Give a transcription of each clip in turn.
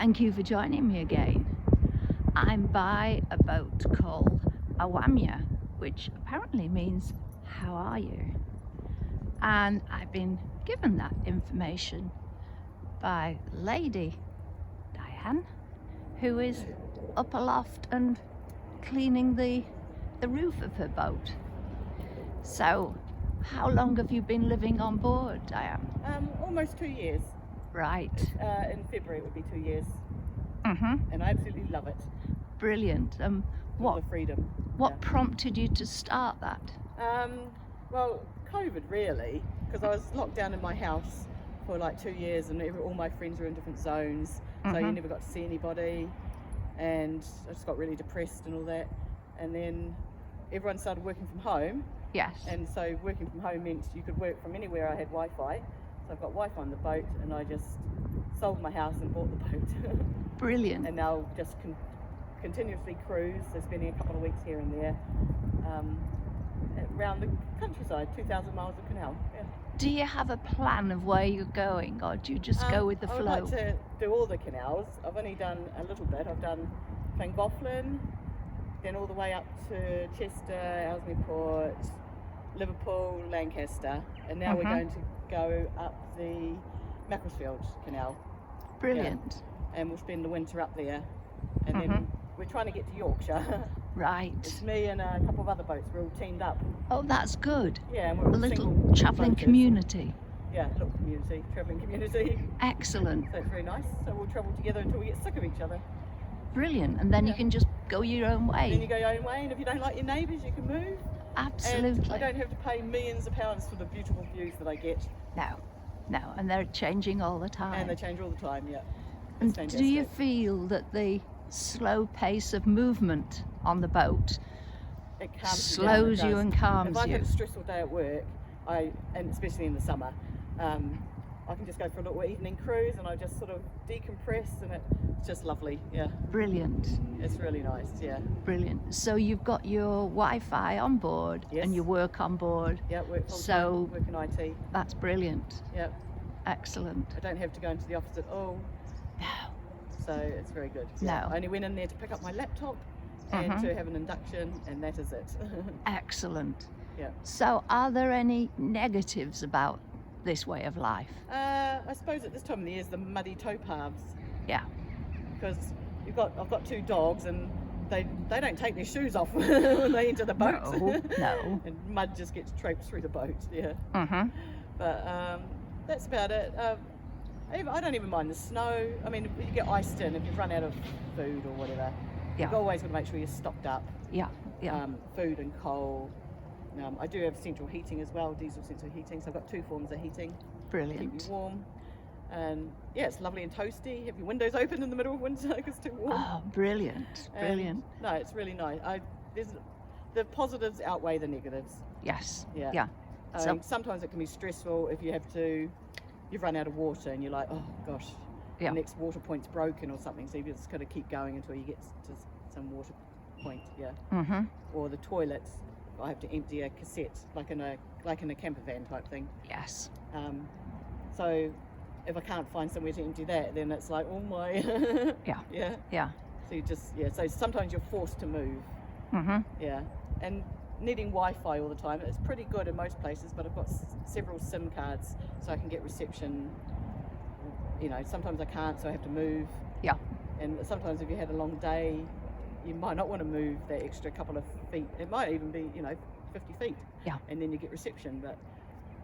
Thank you for joining me again. I'm by a boat called Awamia, which apparently means how are you? And I've been given that information by Lady Diane, who is up aloft and cleaning the roof of her boat. So how long have you been living on board, Diane? Almost 2 years. Right. In February it would be 2 years, Mm-hmm. and I absolutely love it. Brilliant. All the freedom. What prompted you to start that? Well, COVID really, because I was locked down in my house for like 2 years, and all my friends were in different zones, so you never got to see anybody, and I just got really depressed and all that. And then everyone started working from home. Yes. And so working from home meant you could work from anywhere. I had Wi-Fi, so I've got Wi-Fi on the boat, and I just sold my house and bought the boat. Brilliant. And now just continuously cruise, so spending a couple of weeks here and there around the countryside, 2,000 miles of canal. Yeah. Do you have a plan of where you're going, or do you just go with the I flow? would like to do all the canals. I've only done a little bit. I've done Llangollen, then all the way up to Chester, Ellesmere Port, Liverpool, Lancaster, and now we're going to go up the Macclesfield Canal. Brilliant. And we'll spend the winter up there, and then we're trying to get to Yorkshire. Right. It's me and a couple of other boats. We're all teamed up. Oh, that's good. Yeah, and we're all A little single travelling boaters. community. Yeah, a little community, travelling community. Excellent. So it's very nice. So we'll travel together until we get sick of each other. Brilliant. And then you can just go your own way. Then you go your own way, and if you don't like your neighbours, you can move. Absolutely. And I don't have to pay millions of pounds for the beautiful views that I get. No. And they're changing all the time. And they change all the time, yeah. And It's fantastic. do you feel that the slow pace of movement on the boat It calms slows you, you down, it and does. calms If I've you? had a stressful day at work, and especially in the summer, I can just go for a little evening cruise, and I just sort of decompress, and it's just lovely. Yeah, Brilliant. it's really nice. Yeah, Brilliant. So you've got your Wi-Fi on board Yes. and your work on board. yeah. Work full So- time, work in IT. That's brilliant. Yeah, Excellent. I don't have to go into the office at all, No. so it's very good. No. I only went in there to pick up my laptop and to have an induction, and that is it. Excellent. Yeah. So are there any negatives about this way of life? I suppose at this time of the year is the muddy towpaths, Yeah. because I've got two dogs, and they don't take their shoes off when they enter the boat. No. And mud just gets traipsed through the boat. Yeah. Mm-hmm. But that's about it. I don't even mind the snow. I mean, if you get iced in, if you've run out of food or whatever, you've Yeah. always got to make sure you're stocked up. Yeah. Yeah. Food and coal. I do have central heating as well, diesel central heating. So I've got two forms of heating. Keep Brilliant. you warm. And yeah, it's lovely and toasty. Have your windows open in the middle of winter because it's too warm. Oh, brilliant. And, Brilliant. No, it's really nice. The positives outweigh the negatives. Yes. Yeah. Yeah. I So- mean, sometimes it can be stressful if you've run out of water and you're like, oh gosh, Yeah. the next water point's broken or something. So you've just got to keep going until you get to some water point. Yeah. Mm-hmm. Or the toilets, I have to empty a cassette like in a camper van type thing. Yes. So if I can't find somewhere to empty that, then it's like, oh my. Yeah. Yeah. Yeah. So sometimes you're forced to move. Mm-hmm. Yeah. And needing Wi-Fi all the time, it's pretty good in most places, but I've got several SIM cards so I can get reception. Sometimes I can't, so I have to move. Yeah. And sometimes if you had a long day, you might not want to move that extra couple of feet. It might even be, 50 feet. Yeah. And then you get reception, but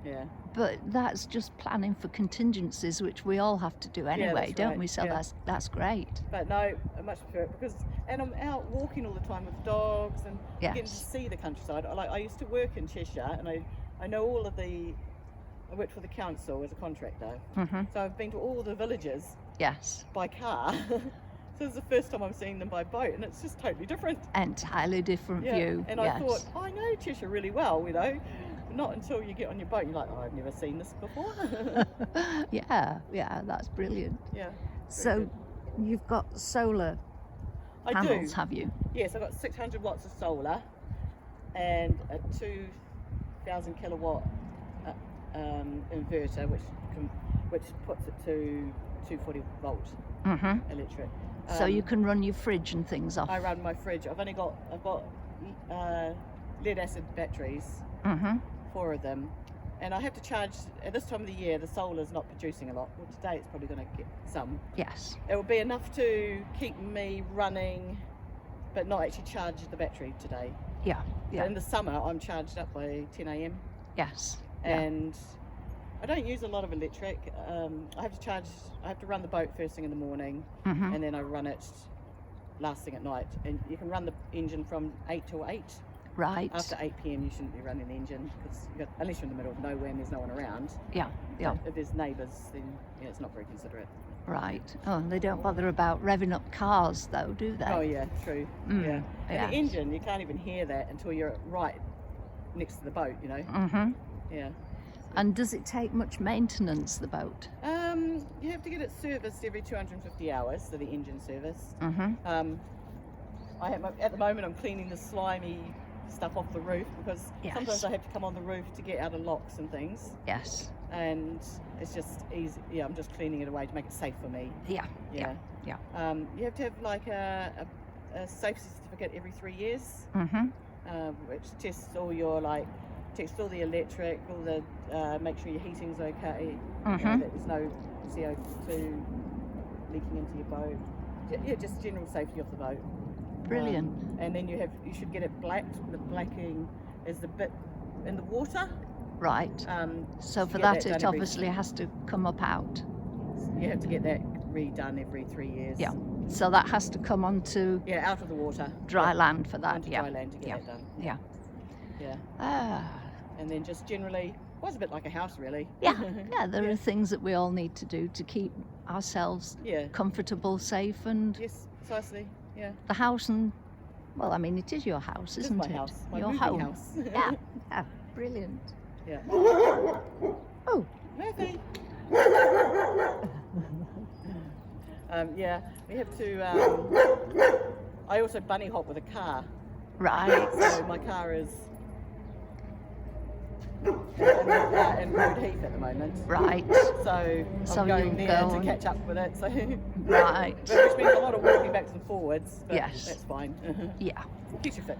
yeah. But that's just planning for contingencies, which we all have to do anyway, that's don't right. we? So Yeah. that's great. But no, I much prefer it and I'm out walking all the time with dogs and getting to Yes. see the countryside. I used to work in Cheshire, and I know all of I worked for the council as a contractor. Mm-hmm. So I've been to all the villages Yes. by car. So it's the first time I'm seeing them by boat, and it's just totally different. Entirely different view. And yes. I thought, I know Cheshire really well, Not until you get on your boat, you're like, oh, I've never seen this before. Yeah, that's brilliant. Yeah. So good. you've got solar I panels, do. have you? Yes, I've got 600 watts of solar and a 2,000 kilowatt inverter, which puts it to 240 volt Mhm. electric. So you can run your fridge and things off. I run my fridge. I've got lead acid batteries, Mhm. 4 of them, and I have to charge at this time of the year. The solar's not producing a lot. Well, today it's probably going to get some. Yes. It will be enough to keep me running, but not actually charge the battery today. Yeah. But Yeah. in the summer, I'm charged up by 10 a.m. Yes. Yeah. and I don't use a lot of electric. I have to run the boat first thing in the morning, Mhm. and then I run it last thing at night. And you can run the engine from 8 till 8. Right. After 8 p.m. you shouldn't be running the engine, because unless you're in the middle of nowhere and there's no one around. Yeah. Yeah. But if there's neighbours, then it's not very considerate. Right. Oh, they don't bother about revving up cars, though, do they? Oh yeah, true. Mm, Yeah. And yes. the engine, you can't even hear that until you're right next to the boat, you know. Mhm. Yeah. And does it take much maintenance, the boat? You have to get it serviced every 250 hours, so the engine service. Mhm. At the moment I'm cleaning the slimy stuff off the roof, because Yes. sometimes I have to come on the roof to get out of locks and things, Yes. and it's just easy. Yeah, I'm just cleaning it away to make it safe for me. Yeah. Yeah. You have to have like a safety certificate every 3 years, Mhm. which tests all the electric, all the make sure your heating's okay, Mhm. that there's no CO2 leaking into your boat. Yeah, just general safety of the boat. Brilliant. And then you should get it blacked. The blacking is the bit in the water. Right. So to for get that, that done it every- obviously has to come up out. You have to get that redone every 3 years. Yeah. So that has to come onto Yeah, out of the water. dry Yeah, land for that. onto Yeah. dry land to get Yeah. that done. Yeah. Yeah. Ah. And then just generally, well, it's a bit like a house, really. Yeah. Yeah. There Yeah. are things that we all need to do to keep ourselves Yeah. comfortable, safe, and Yes, precisely. Yeah. the house. And well, I mean, it is your house, This is isn't my it? house. My Your moving home. house. Yeah. Yeah. Brilliant. Yeah. Oh. Murphy. Yeah, we have to. I also bunny hop with a car, Right. so my car is in Road Heath at the moment. Right. So So I'm going you'll there go to and- catch up with it. So Right. which means a lot of walking backwards and forwards. But Yes. that's fine. Yeah. Keeps you fit.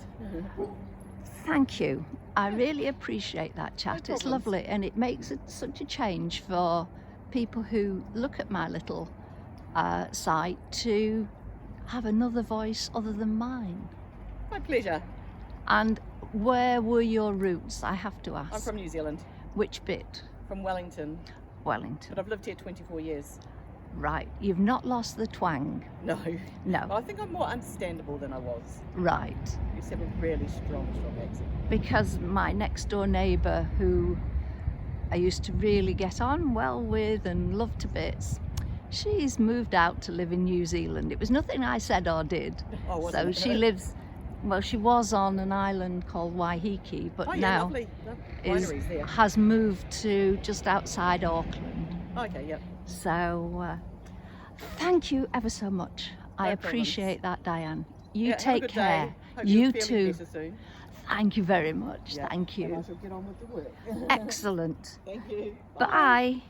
Thank you. I really appreciate that chat. It's problems. lovely, and it makes it such a change for people who look at my little site to have another voice other than mine. My pleasure. And where were your roots? I have to ask. I'm from New Zealand, Which bit? from Wellington, Wellington. but I've lived here 24 years. Right. You've not lost the twang. No. No. I think I'm more understandable than I was. Right. You used to have a really strong accent. Because my next door neighbour, who I used to really get on well with and love to bits, she's moved out to live in New Zealand. It was nothing I said or did. Oh, So wasn't it? she lives, well, she was on an island called Waiheke, but Oh, yeah, now lovely. is, Wineries there. has moved to just outside Auckland. Okay, yep. So thank you ever so much. I No problems. appreciate that, Diane. You Yeah, have a take good care. Day. Hope You you're feeling too. better soon. Thank you very much. Yeah. Thank And I you. shall get on with the work. Excellent. Thank you. Bye.